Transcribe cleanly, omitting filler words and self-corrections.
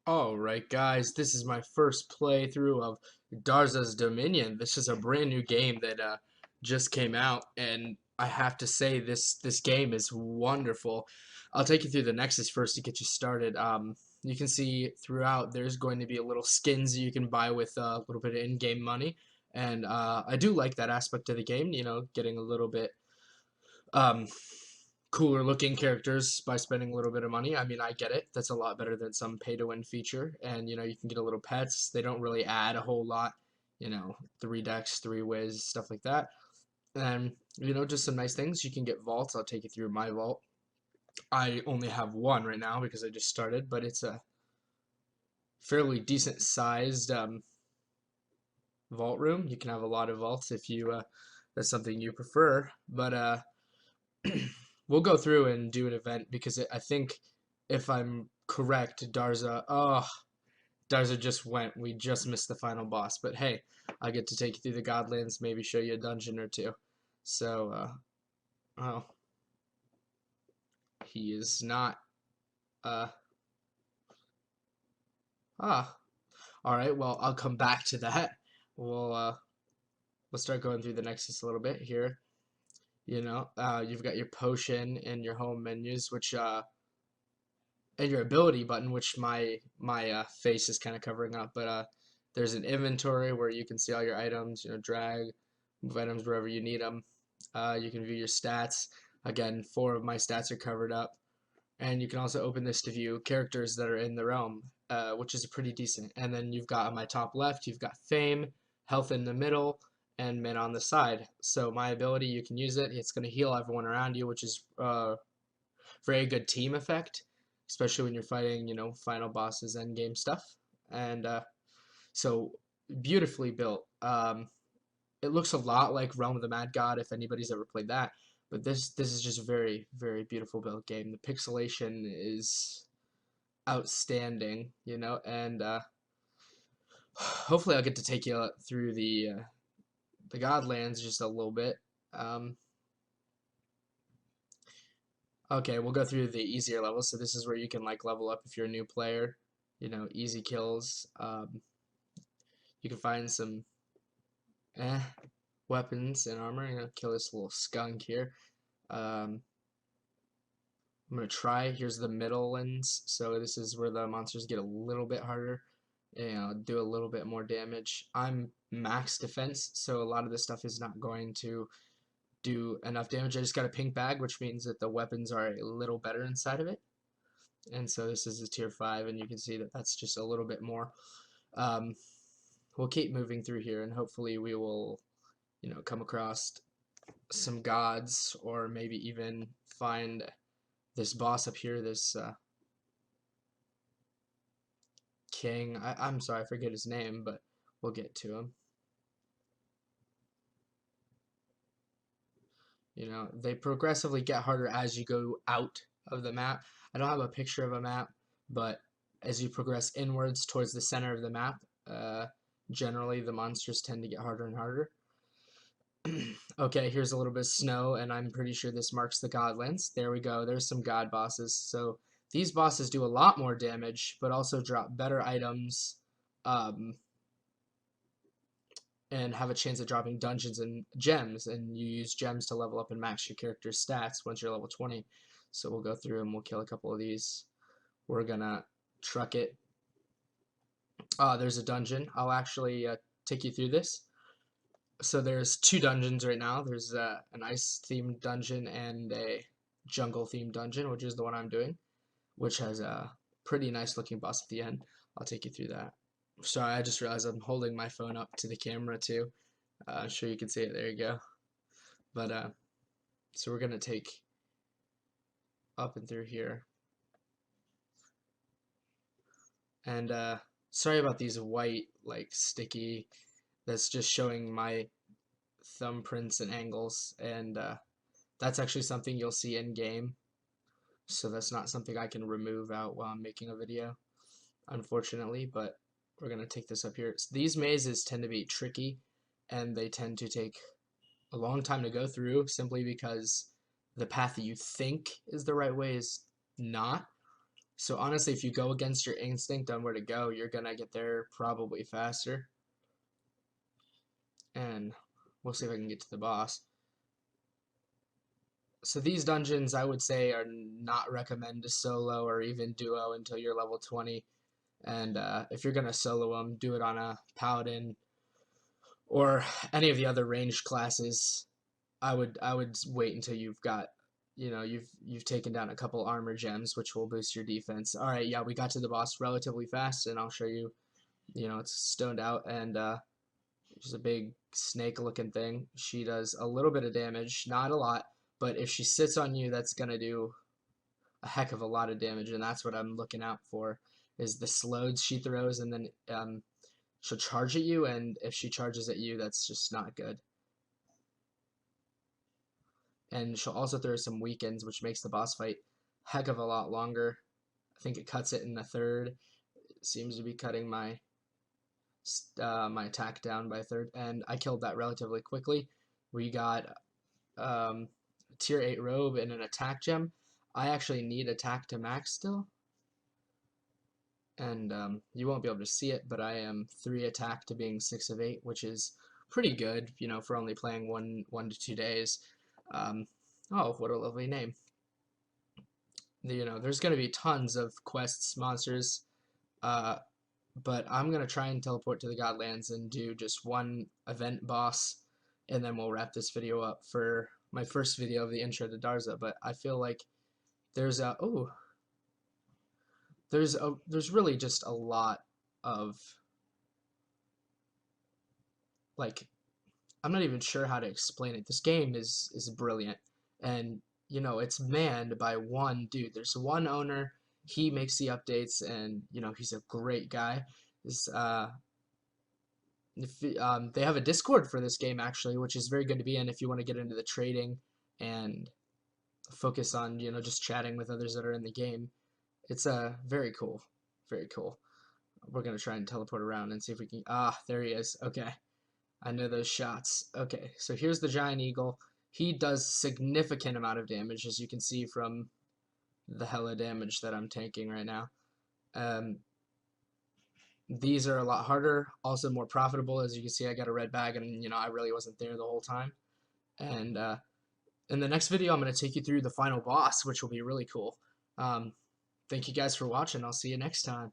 Alright guys, this is my first playthrough of Darza's Dominion. This is a brand new game that just came out, and I have to say this game is wonderful. I'll take you through the Nexus first to get you started. You can see throughout there's going to be a little skins you can buy with a little bit of in-game money, and I do like that aspect of the game, getting a little bit um, cooler looking characters by spending a little bit of money. I mean, I get it. That's a lot better than some pay to win feature. And you can get a little pets. They don't really add a whole lot. 3 decks, 3 whiz, stuff like that. And just some nice things. You can get vaults. I'll take you through my vault. I only have one right now because I just started, but it's a fairly decent sized vault room. You can have a lot of vaults if you that's something you prefer. But we'll go through and do an event because I think if I'm correct, Darza just went. We just missed the final boss, but hey, I get to take you through the Godlands, maybe show you a dungeon or two. So, oh, he is not. Uh, ah, all right. Well, I'll come back to that. We'll uh, we'll start going through the Nexus a little bit here. You've got your potion and your home menus, which and your ability button, which my face is kind of covering up. But there's an inventory where you can see all your items. Drag, move items wherever you need them. You can view your stats. Again, 4 of my stats are covered up, and you can also open this to view characters that are in the realm, which is pretty decent. And then you've got on my top left, you've got fame, health in the middle, and men on the side. So my ability, you can use it. It's going to heal everyone around you, which is very good team effect, especially when you're fighting, final bosses, end game stuff. And so beautifully built. It looks a lot like Realm of the Mad God if anybody's ever played that. But this is just a very, very beautiful built game. The pixelation is outstanding, and hopefully I'll get to take you through the Godlands just a little bit. Um, Okay, we'll go through the easier levels. So this is where you can like level up if you're a new player. Easy kills. You can find some eh, weapons and armor. I'm gonna kill this little skunk here. Um, I'm gonna try. Here's the middle ones. So this is where the monsters get a little bit harder. Do a little bit more damage. I'm max defense, so a lot of this stuff is not going to do enough damage. I just got a pink bag, which means that the weapons are a little better inside of it. And so this is a tier 5, and you can see that that's just a little bit more. Um, we'll keep moving through here, and hopefully we will, come across some gods, or maybe even find this boss up here, this king. I'm sorry, I forget his name, but we'll get to him. They progressively get harder as you go out of the map. I don't have a picture of a map, but as you progress inwards towards the center of the map, uh, generally the monsters tend to get harder and harder. Okay, here's a little bit of snow, and I'm pretty sure this marks the Godlands. There we go. There's some God bosses. So these bosses do a lot more damage, but also drop better items, um, and have a chance of dropping dungeons and gems, and you use gems to level up and max your character's stats once you're level 20. So we'll go through and we'll kill a couple of these. We're gonna truck it. There's a dungeon. I'll actually take you through this. So there's 2 dungeons right now. There's an ice themed dungeon and a jungle themed dungeon, which is the one I'm doing, which has a pretty nice looking boss at the end. I'll take you through that. Sorry, I just realized I'm holding my phone up to the camera too. I'm sure you can see it. There you go. But so we're gonna take up and through here. And sorry about these white, like sticky. That's just showing my thumbprints and angles, and that's actually something you'll see in game. So that's not something I can remove out while I'm making a video, unfortunately. But we're gonna take this up here. So these mazes tend to be tricky, and they tend to take a long time to go through simply because the path that you think is the right way is not. So honestly, if you go against your instinct on where to go, you're gonna get there probably faster. And we'll see if I can get to the boss. So these dungeons, I would say, are not recommend to solo or even duo until you're level 20. And if you're gonna solo them, do it on a paladin or any of the other ranged classes. I would wait until you've got, you've taken down a couple armor gems, which will boost your defense. All right, yeah, we got to the boss relatively fast, and I'll show you. It's stoned out, and she's a big snake-looking thing. She does a little bit of damage, not a lot, but if she sits on you, that's gonna do a heck of a lot of damage, and that's what I'm looking out for. Is the slows she throws, and then she'll charge at you, and if she charges at you, that's just not good. And she'll also throw some weakens, which makes the boss fight heck of a lot longer. I think it cuts it in the third. It seems to be cutting my attack down by a third, and I killed that relatively quickly. We got tier 8 robe and an attack gem. I actually need attack to max still, and you won't be able to see it, but I am 3 attack to being 6 of 8, which is pretty good, for only playing one to 2 days. Oh, what a lovely name. There's going to be tons of quests, monsters, but I'm going to try and teleport to the Godlands and do just one event boss, and then we'll wrap this video up for my first video of the intro to Darza. But I feel like there's there's really just a lot of, like, I'm not even sure how to explain it. This game is brilliant, and it's manned by one dude. There's one owner. He makes the updates, and he's a great guy. This if they have a Discord for this game actually, which is very good to be in if you want to get into the trading and focus on just chatting with others that are in the game. It's very cool, very cool. We're gonna try and teleport around and see if we can. Ah, there he is. Okay. I know those shots. Okay, so here's the giant eagle. He does significant amount of damage, as you can see from the hella damage that I'm tanking right now. These are a lot harder, also more profitable. As you can see, I got a red bag, and I really wasn't there the whole time. And in the next video, I'm going to take you through the final boss, which will be really cool. Thank you guys for watching. I'll see you next time.